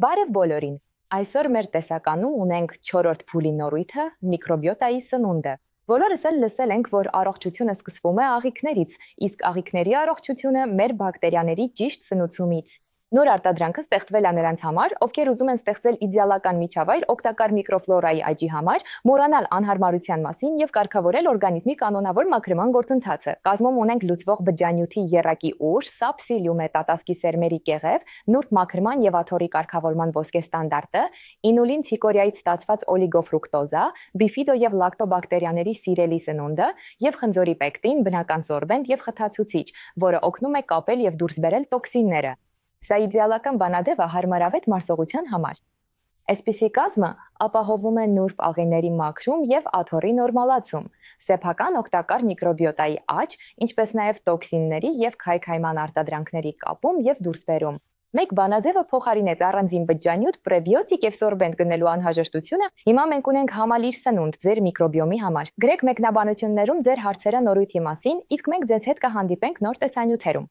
Բարև բոլորին։ Այսօր մեր տեսականում ունենք 4-րդ փուլի նորույթը՝ միկրոբիոտայի սնունդը։ Բոլորս էլ լսել ենք, որ առողջությունը սկսվում է աղիքներից, իսկ աղիքների առողջությունը մեր բակտերիաների ճիշտ սնուցումից։ Նոր արտադրանքը ստեղծվել է նրանց համար, ովքեր ուզում են ստեղծել իդեալական միջավայր օգտակար միկրոֆլորայի աճի համար, մոռանալ անհարմարության մասին եւ կարգավորել օրգանիզմի կանոնավոր մաքրման գործընթացը։ Կազմում ունենք լուծվող բջջանյութի եռակի ուժ, սաբսիլիում է տատասկի սերմերի կեղև, նուրբ մաքրման եւ աթոռի կարգավորման ոսկե ստանդարտը, ինուլին ցիկորիայից ստացված օլիգոֆրուկտոզա, բիֆիդո եւ լակտոբակտերիաների սիրելի սնունդը եւ խնձորի պեկտին, բնական սորբենտ եւ խթացուցիչ, որը օգնում է կապել եւ դուրս բերել տոքսինները։ Սա իդեալական բանադև է հարմարավետ մարսողության համար։ Այսպիսի կազմը ապահովում է նուրբ աղիների մաքրում եւ աթոռի նորմալացում, սեփական օգտակար միկրոբիոտայի աճ, ինչպես նաեւ տոքսինների եւ քայքայման արտադրանքների կապում եւ դուրսբերում։ Մեկ բանաձևը փոխարինեց առանձին բջջանյութ, պրեբիոտիկ եւ սորբենտ գնելու անհրաժեշտությունը, հիմա մենք ունենք համալիր սնունդ ձեր միկրոբիոմի համար։ Գրեք մեկնաբանություններում ձեր հարցերը նորույթի մասին, իսկ մենք ձեզ հետ կհանդիպենք նոր տեսանյութերում։